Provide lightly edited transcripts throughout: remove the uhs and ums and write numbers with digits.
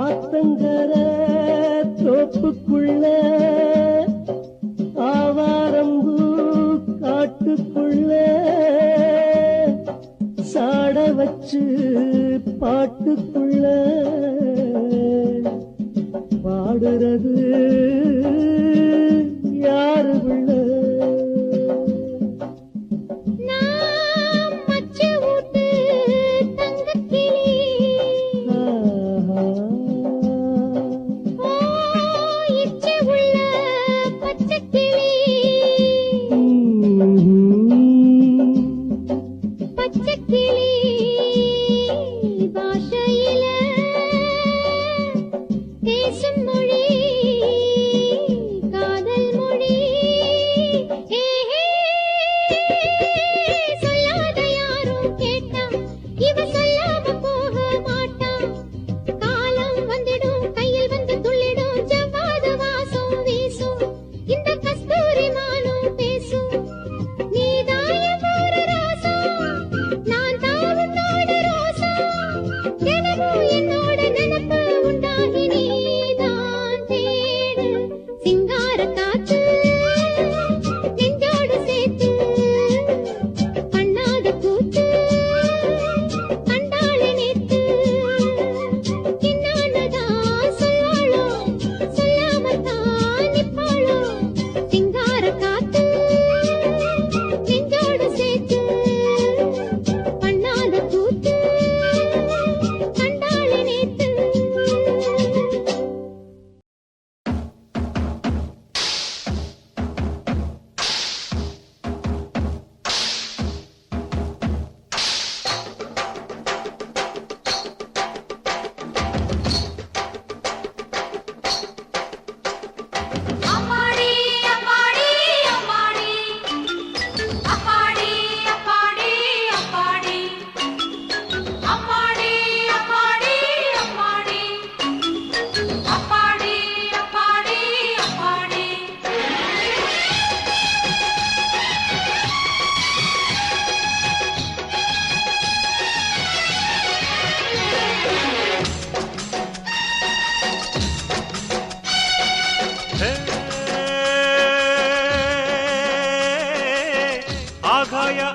ஆத்தங்கர தோப்புக்குள்ள ஆவாரம்பூ காட்டுக்குள்ள சாட வச்சு பாட்டுக்குள்ள பாடுறது யாரு உள்ள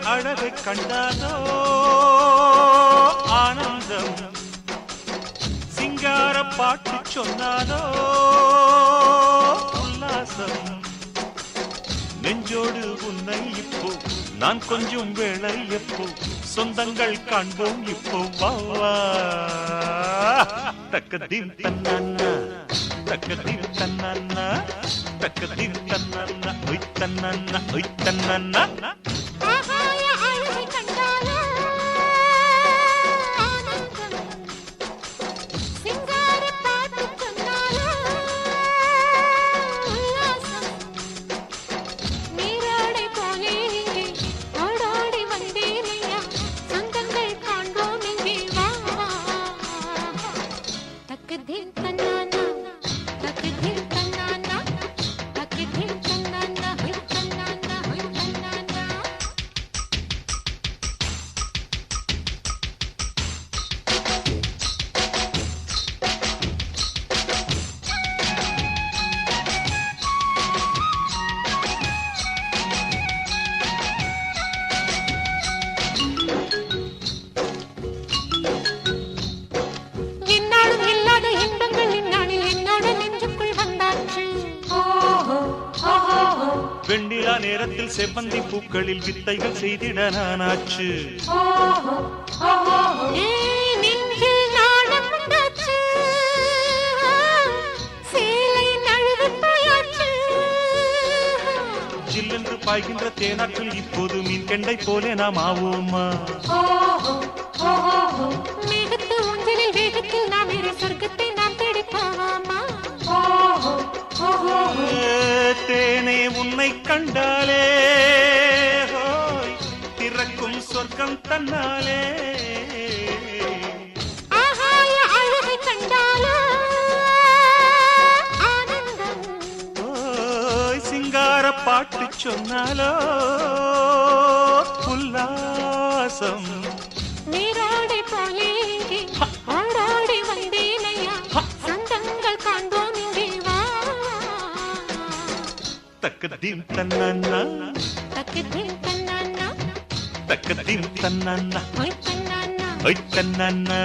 அழகை கண்டானோ ஆனந்தம் சிங்கார பாட்டு சொன்னானோ உல்லாசம் நெஞ்சோடு உன்னை இப்போ நான் கொஞ்சம் வேளை எப்போ சொந்தங்கள் காண்போம் இப்போ வா தக்கதீம் தன்னானா தக்கதீம் தன்னானா தக்கதீம் தன்னானா ஒய் தன்னானா ஒய் தன்னானா வெண்ணிலா நேரத்தில் செவ்வந்தி பூக்களில் வித்தைகள் செய்திட நானாச்சு ஜில்லென்று பாய்கின்ற தேனாற்றில் இப்போது மீன் கெண்டை போலே நாம் ஆவோமா மேகத்து ஊஞ்சலில் வேகத்தில் நாம் இரு சொர்க்கத்தை நாம் தேடிப்பாமா தேனே உன்னை கண்டாலே திறக்கும் சொர்க்கம் தன்னாலே அழகை கண்டாலே சிங்கார பாட்டு சொன்னாலோ உல்லாசம் நீராடி போலே இங்கே ஆடாடி வந்தேனையா சொந்தங்கள் காண்போம் இங்கே வா தக்கதீம் தன்னன்னா தக்கதீம் தன்னானா தக்கதீம் தன்னன்னா ஹொய் தன்னானா ஹொய் தன்னன்னா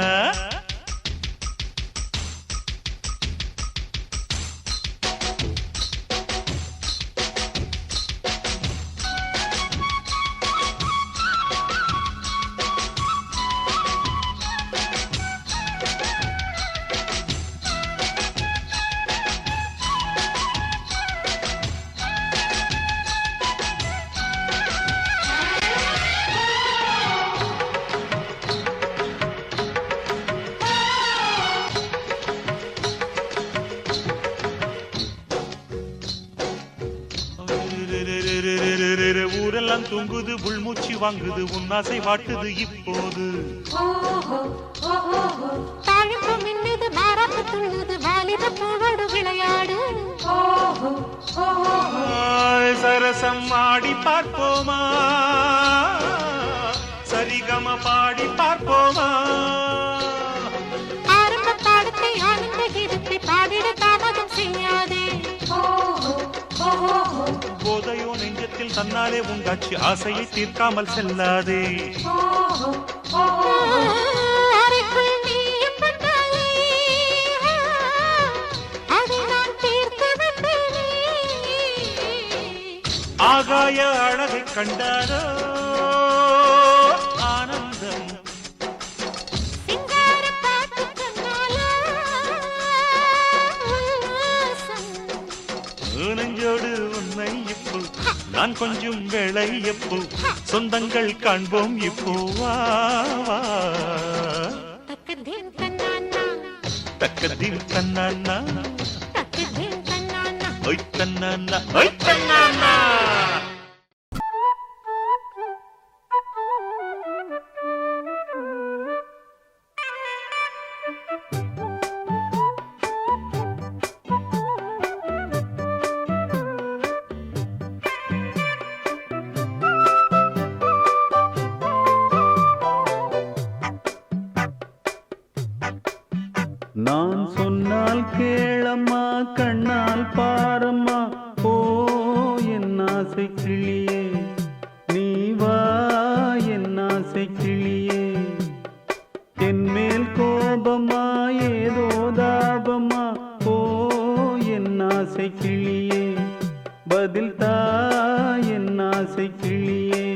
ஊரெல்லாம் தூங்குது உள்மூச்சு வாங்குது உன்னாசை வாட்டுது இப்போது தாழம்பு மின்னுது மாறாப்பு துள்ளுது வாலிப பூவோடு விளையாடு சரசம் ஆடி பார்ப்போமா சரிகம பாடி பார்ப்போமா ஆரம்ப பாடத்தை ஆனந்த கீதத்தை பாடிட தாமதம் செய்யாதே போதையோ நெஞ்சத்தில் தன்னாலே உண்டாச்சு ஆசையை தீர்க்காமல் செல்லாதே அறைக்குள் நீயும் வந்தாலே அதை நான் தீர்த்து வந்தேனே ஆகாய அழகை கண்டாரோ ஆனந்தம் சிங்கார பாட்டு சொன்னாலோ உல்லாசம் நெஞ்சோடு உன்னை இப்போ நான் கொஞ்சம் வேளை எப்போ சொந்தங்கள் காண்போம் இப்போ வா வா தக்கதீம் தன்னானா தக்கதீம் தன்னானா தக்கதீம் தன்னானா ஒய் தன்னானா ஒய் தன்னானா நான் சொன்னால் கேளம்மா கண்ணால் பாரம்மா ஓ என் ஆசை கிளியே நீ வா என் ஆசை கிளியே என் மேல் கோபமா ஏதோ தாபமா ஓ என் ஆசை கிளியே பதில் தா என் ஆசை கிளியே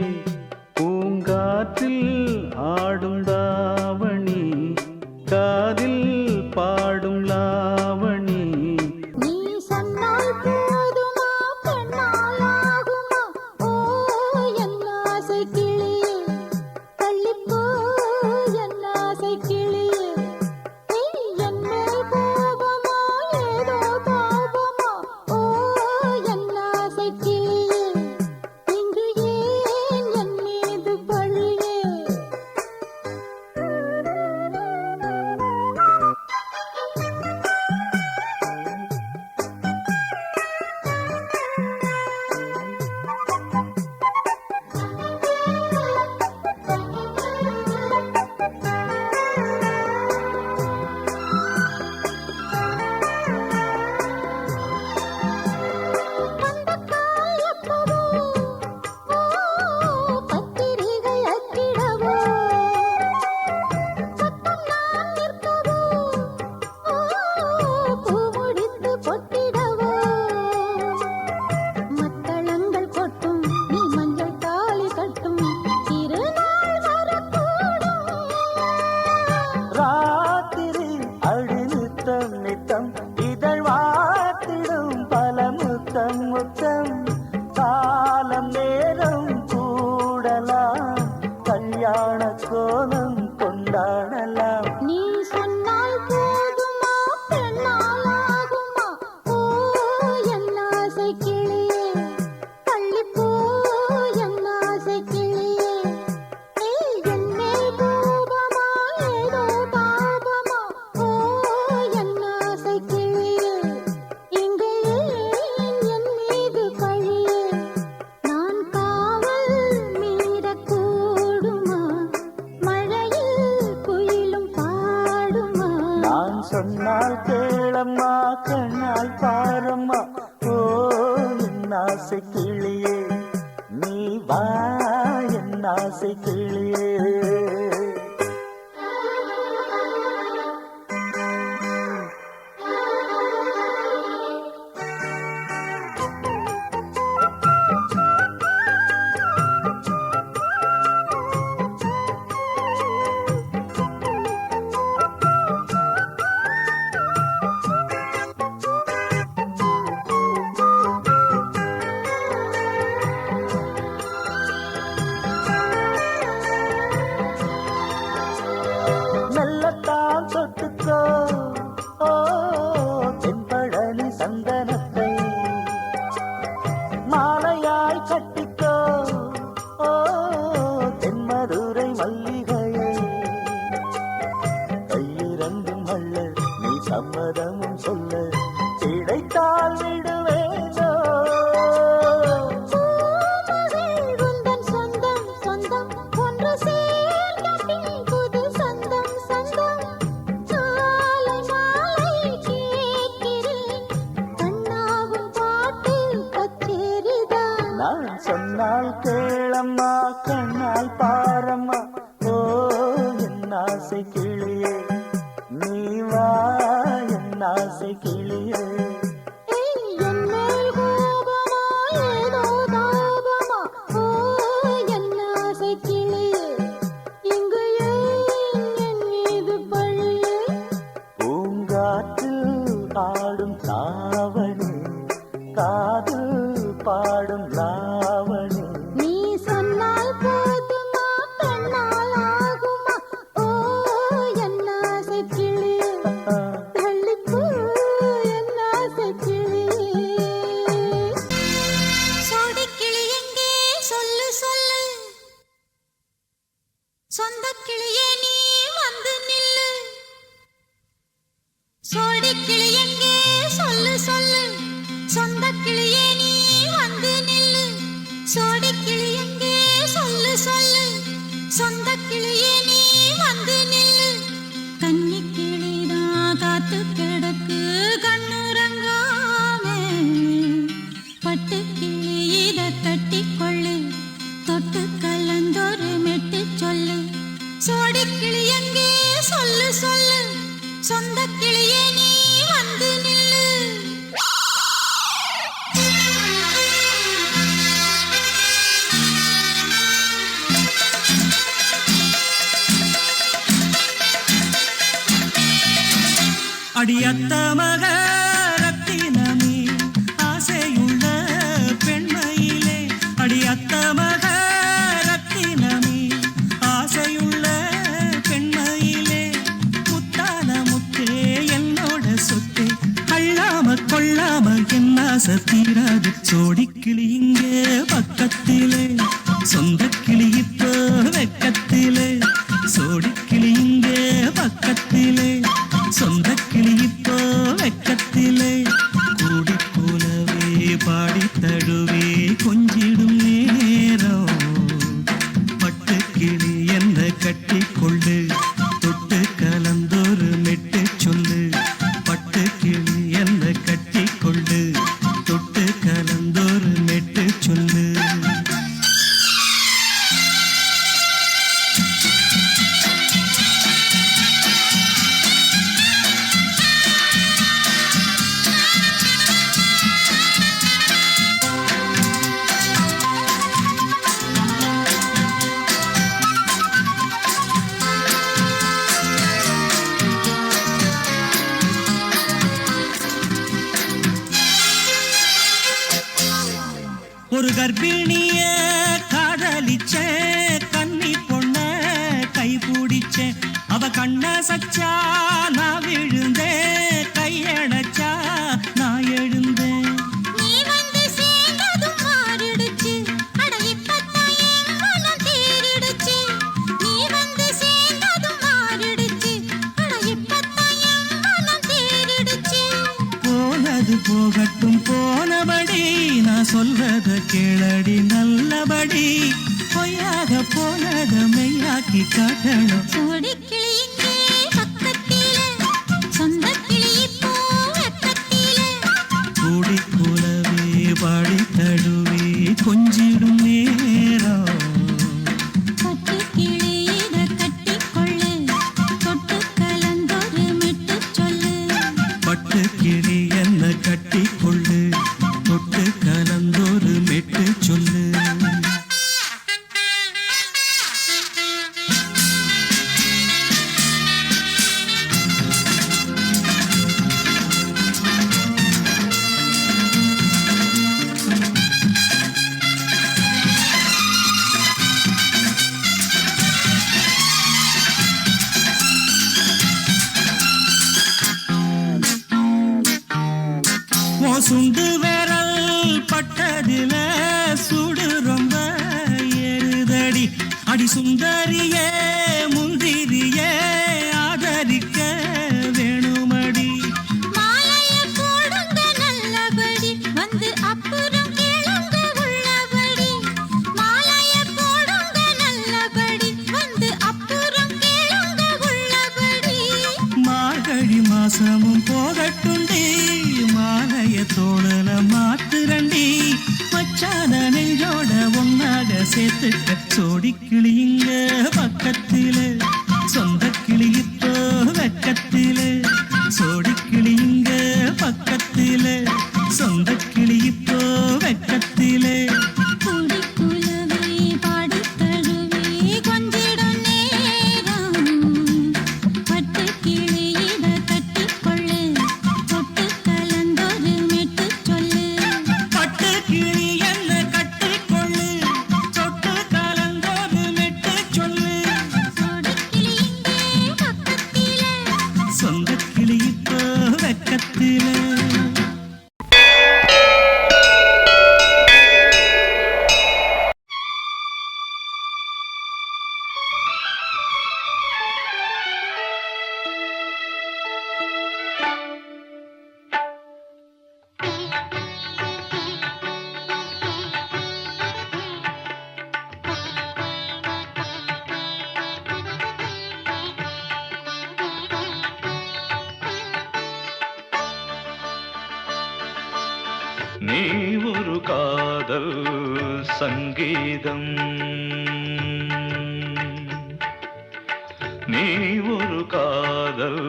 பூங்காற்றில் ஆடும் தாவணி காதில் பாடும் லாவணி நீ சொன்னால் போதுமா கண்ணால் ஆகுமா ஓ என் ஆசை கிளியே தள்ளிப்போ என் ஆசை கிளியே என் மேல் கோபமா ஏதோ தாபமா ஓ என் ஆசை கிளியே இங்கு ஏன் என் மீது பழியே என் ஆசை கிளியே. மெல்லத்தான் தொட்டுக்கோ ஓ தென்பழனி சந்தனத்தை மாலையாய் கட்டிக்கோ ஓ தென்மதுரை மல்லிகையை கையிரண்டும் அள்ள நீ சம்மதமும் சொல்ல கிடைத்தால் விடுவேனோ. உந்தன் சொந்தம் சொந்தம் ஒன்று சேர்ந்தபின் புது சொந்தம் சொந்தம் மாலை மாலை கேட்கிறேன் கண்ணாவும் பாட்டு கச்சேரிதான். நான் சொன்னால் கேளம்மா கண்ணால் பாரம்மா ஓ என் ஆசை கிளியே நீ வா என் ஆசை கிளியே. என் மேல் கோபமா ஏதோ தாபமா ஓ என் ஆசை கிளியே இங்கு ஏன் என் மீது பழியே. பூங்காற்றில் ஆடும் தாவணி காதில் பாடும் லாவணி. நீ சொன்னால் போதுமா பெண்ணால் ஆகுமா ஓ என் ஆசை கிளியே தள்ளிப்போ என் ஆசை கிளியே. சோடிக் கிளி எங்கே சொல்லு சொல்லு சொந்தக் கிளியே நீ வந்து நில்லு. சோடிக் கிளி எங்கே சொல்லு சொல்லு சொந்தக் கிளியே நீ வந்து நில்லு. சோடிக் கிளி எங்கே சொல்லு சொல்லு சொந்தக் கிளியே நீ வந்து நில்லு. கன்னிக் கிளிதான் காத்து கிடக்கு கண்ணுறங்காமே பட்டு கிளி இத கட்டிக்கொள்ளு தொட்டு கலந்தொரு மெட்டு சொல்லு. சோடிக் கிளி எங்கே சொல்லு சொல்லு சொந்தக் கிளியே நீ வந்து நில்லு. அடியத்த மக ரத்தினமே ஆசையுள்ள பெண்மையிலே அடியத்த மக ரத்தினமே ஆசையுள்ள பெண்மையிலே முத்தான முத்தே என்னோட சொத்தே அள்ளாம கொள்ளாம என் ஆசை தீராது. சோடிக்கிளி இங்கே பக்கத்திலே சொந்தக்கிளி இப்போ வெக்கத்திலே சோடிக்கிளி இங்கே பக்கத்திலே சொந்தக்கிளி இப்போ வெக்கத்திலே கூடி போலவே பாடி தழுவே கொஞ்சிடும் நேரம் பட்டு கிளி என்ன கட்டி கொள்ளு தொட்டு கலந்தொரு மெட்டு சொல்லு. பட்டு கிளி என்ன கட்டி கொள்ளு தொட்டு கலந்தொரு மெட்டு சொல்லு. ஒரு கர்ப்பிணிய காதலிச்ச கன்னி பொண்ண கை பிடிச்ச அவ கண்ண சச்சா நான் விழுந்தேன் கையடைச்சா நான் எழுந்தேன். நீ வந்து சேர்ந்ததும் மாறிடுச்சு அட இப்பத்தான் என் மனம் தேறிடுச்சு. நீ வந்து சேர்ந்ததும் மாறிடுச்சு அட இப்பத்தான் என் மனம் தேறிடுச்சு. போனது போகட்டும் போனபடி நான் சொல்றத கேளடி நல்லபடி பொய்யாக போனத மெய்யாக்கி காட்டணும். சோடிக் கிளி இங்கே பக்கத்திலே சொந்தக் கிளி இப்போ வெக்கத்திலே கூடி போலவே பாடி தழுவே கொஞ்சிடும் நேரம் அடி சுந்தரியே முந்திரியே ஆதரிக்க வேணுமடி. மாலைய போடுங்க நல்லபடி வந்து அப்புறம் கேளுங்க உள்ளபடி. மாலைய போடுங்க நல்லபடி வந்து அப்புறம் கேளுங்க உள்ளபடி. மார்கழி மாசமும் போகட்டுண்டி மாலைய தோழல மாத்துரண்டி. மச்சான நெஞ்சோட ஒன்னாக சேர்த்துக்க சோடி கிளியுங்க பக்கத்தில சொந்த கிளி இப்போ வெக்கத்தில. சோடி கிளியுங்க பக்கத்தில சொந்த கிளி இப்போ வெக்கத்தில. குடிக்குலவே பாடித் தழுவி கொஞ்சிடும் நேரம். பட்டுக் கிளியிட கட்டிக்கொள்ளு தொட்டு கலந்தொரு மெட்டுச் சொல்லு. பட்டு கிளி என்ன கட்டிக்கொள்ளு சொட்டு கலந்தோடு மெட்டு சொல்லு. சோடிக் கிளி இங்கே பக்கத்திலே. சொந்த கிளி இப்போ வெக்கத்தில. நீ ஒரு காதல் சங்கீதம், நீ ஒரு காதல்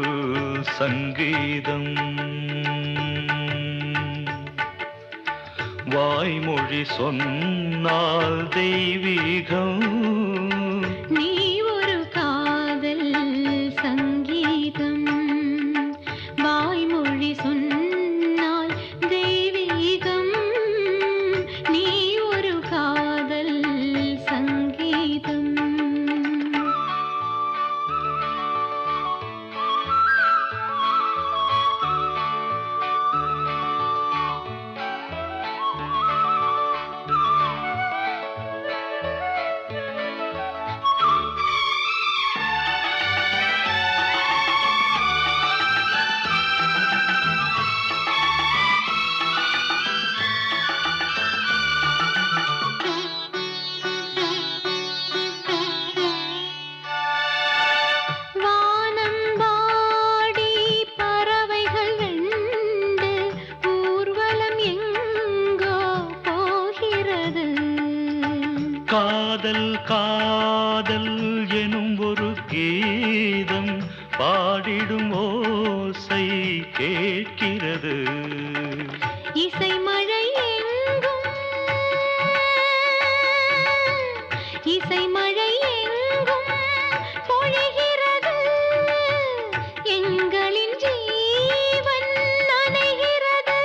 சங்கீதம். வாய்மொழி சொன்னால் தெய்வீகம். நீ ஒரு காதல் சங்கீதம் வாய்மொழி சொன்னால் தெய்வீகம். நீ ஒரு காதல் சங்கீதம். வானம்பாடி பறவைகள் வெண்டு ஊர்வலம் எங்கோ போகிறது. காதல் காதல் எனும் ஒரு கீதம் பாடிடும் ஓசை கேட்கிறது. இசை மழை எங்கும் இசை மழை எங்கும் பொழிகிறது. எங்களின் ஜீவன் நனைகிறது.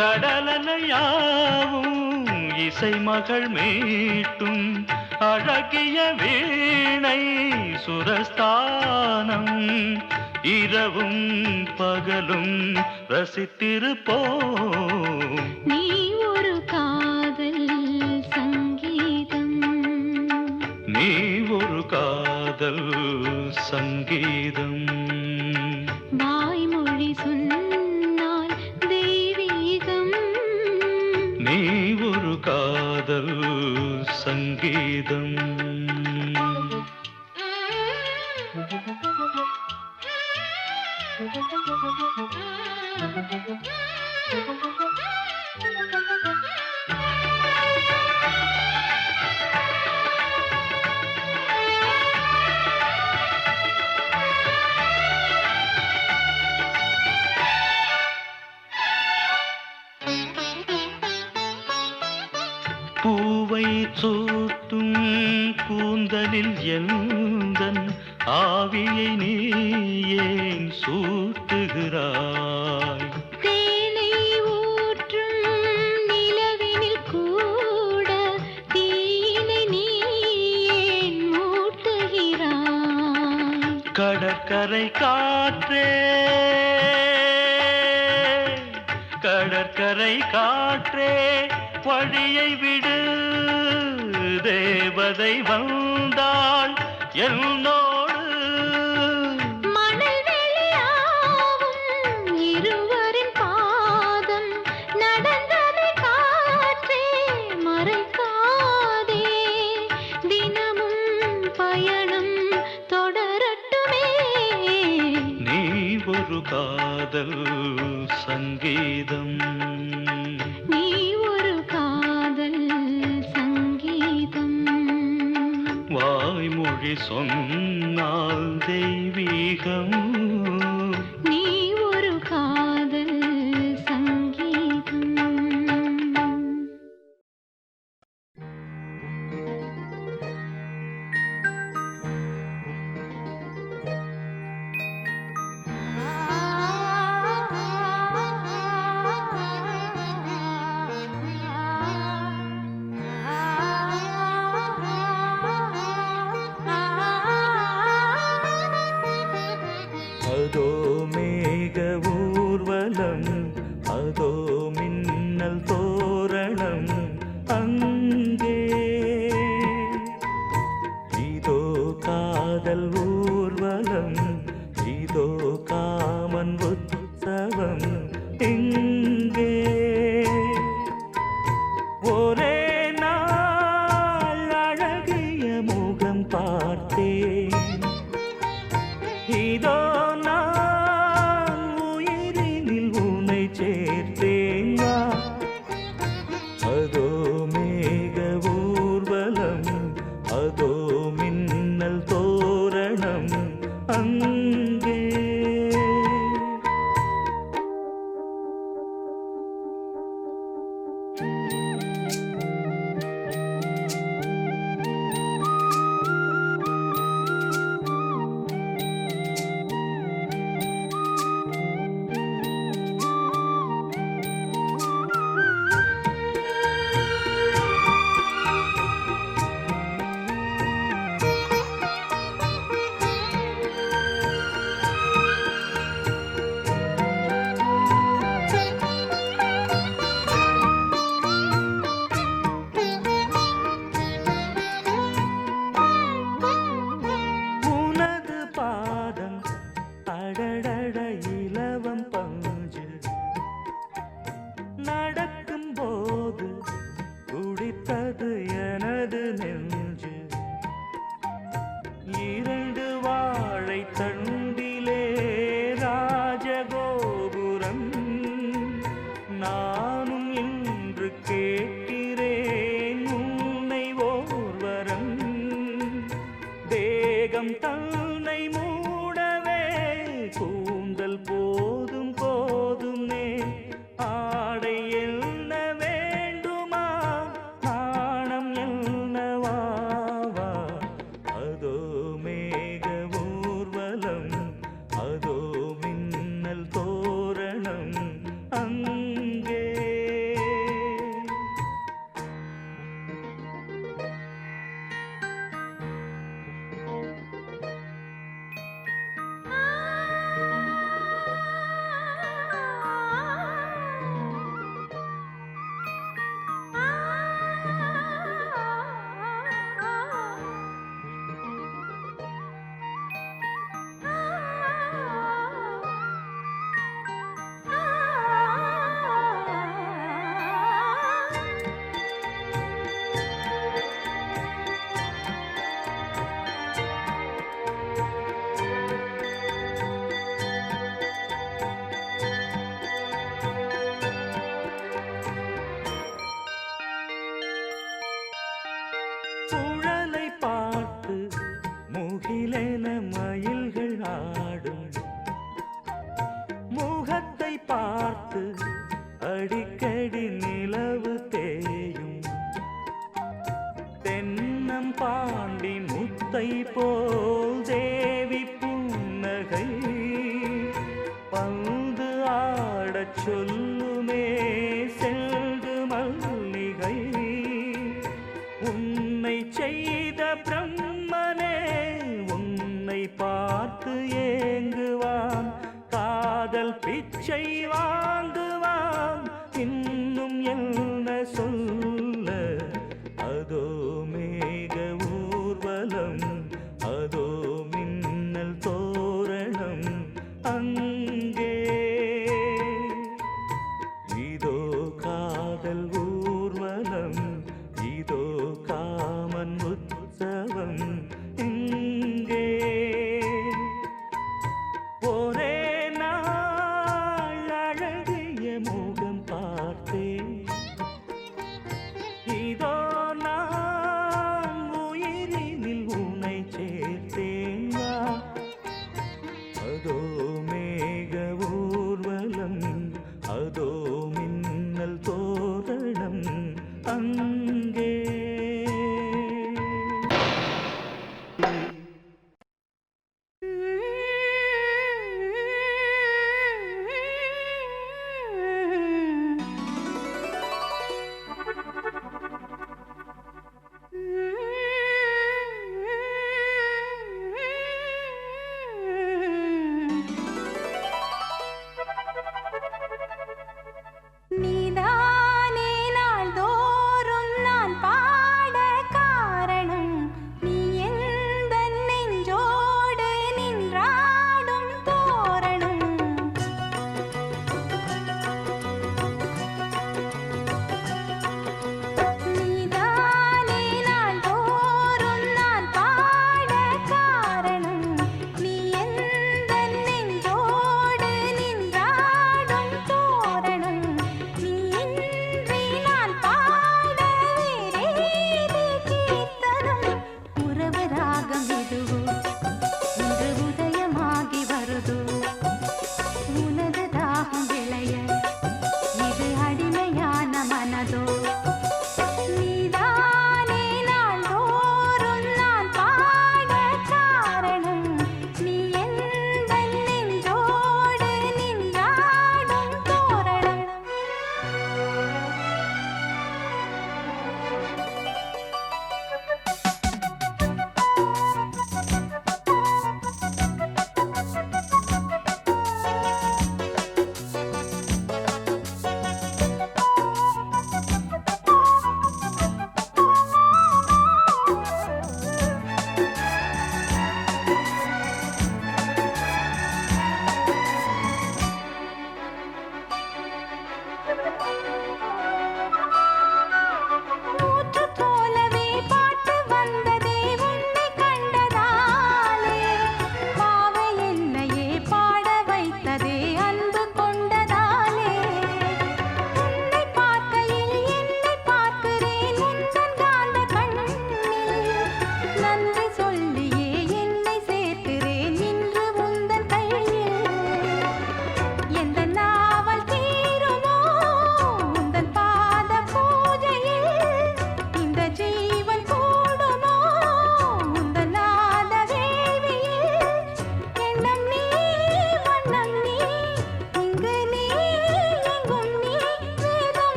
கடலலையாவும் இசை மகள் மீட்டும் அழகிய வீணை சுரஸ்தானம். இரவும் பகலும் ரசித்திருப்போம். நீ ஒரு காதல் சங்கீதம். நீ ஒரு காதல் சங்கீதம். வாய்மொழி சொன்னால் தெய்வீகம். நீ ஒரு காதல் சங்கீதம். பூவை சூட்டும் கூந்தலில் எந்தன் ஆவியை நீ ஏன் சூட்டுகிறாய்? தேனை ஊற்றும் நிலவினில் கூட தீயினை நீ ஏன் மூட்டுகிறாய்? கடற்கரை காற்றே, கடற்கரை காற்றே, வழியை விடு, தேவ தேவதை வந்தாள் என்னோடு. மணல் வெளியாகும் இருவரின் பாதம் நடந்ததை காற்றே மறைக்காதே. தினமும் பயணம் தொடரட்டுமே. நீ ஒரு காதல் சங்கீதம். நீ ஒரு காதல் சங்கீதம். வாய்மொழி சொன்னால் தெய்வீகம். நீ ஒரு காதல் சங்கீதம். அதோ மேக ஊர்வலம், அதோ மின்னல் தோரணம் அங்கே. இதோ காதல் ஊர்வலம், இதோ காமன் உற்சவம் இங்கே. ஒரே நாள் அழகிய முகம் பார்த்தேன். இதோ நான் உயிரினில் உன்னை சேர்த்தேன். அதோ மேக ஊர்வலம், அதோ மின்னல் தோரணம் அங்கே. உனது பாதம் அடடட இலவம் பஞ்சு. நடக்கும் போது குடித்தது எனது நெஞ்சு. இரண்டு வாழை தண்டிலே ராஜகோபுரம். நானும் இன்று கேட்கிறேன் உன்னை ஓர்வரம். தேகம் தன்னை மூடவே கூந்தல் போதும் போதுமே. ஆடை என்ன வேண்டுமா, நாணம் என்னவாவா. அதோ மேக ஊர்வலம், அதோ மின்னல் தோரணம் அங்கே. சுழலை பார்த்து முகிலென மயில்கள் ஆடும். முகத்தை பார்த்து அடிக்கடி நிலவு தேயும். தென்னம் பாண்டி முத்தை போல் தேவி புன்னகை. பந்து ஆடச் சொல்லுமே செல்கு மல்லிகை. உன்னை செய்த பிரம்மனே உன்னை பார்த்து ஏங்குவான். காதல் பிச்சை வாங்குவான். இன்னும் என்ன சொல்ல. அதோ மேக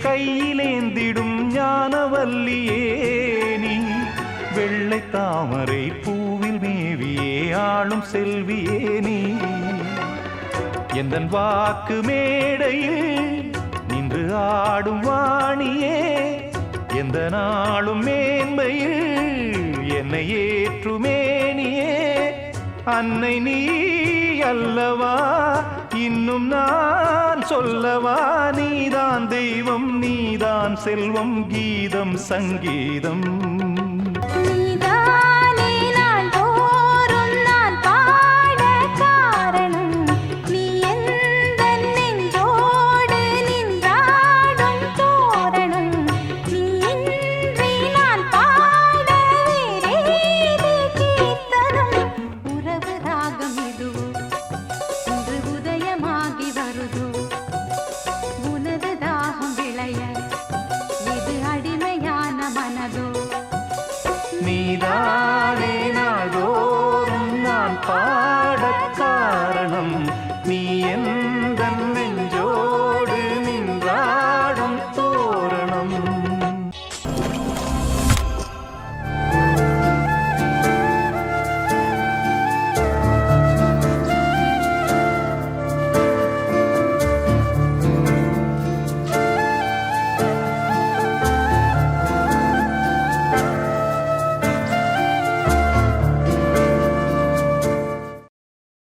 கையிலேந்திடும் ஞானவல்லியே நீ வெள்ளை தாமரை பூவில் மேவியே ஆளும் செல்வியே நீ எந்தன் வாக்கு மேடையில் நின்று ஆடும் வாணியே எந்த நாளும் மேன்மையில் என்னை ஏற்றுமேனியே அன்னை நீ அல்லவா இன்னும் நான் சொல்லவா நீதான் தெய்வம் நீதான் செல்வம் கீதம் சங்கீதம் நீதானே நாள்தோறும் நான் பாட காரணம் நீ எந்தன் நெஞ்சோடு நின்றாடும் தோரணம் நீ இன்றி நான் பாட வேறேது கீர்த்தனம் உறவு ராகம் இதுவோ இன்று உதயமாகி வருதோ உனது தாகம் விளைய இது அடிமையான மனதோ நீதானே நாள்தோறும் நான் பாடக் காரணம்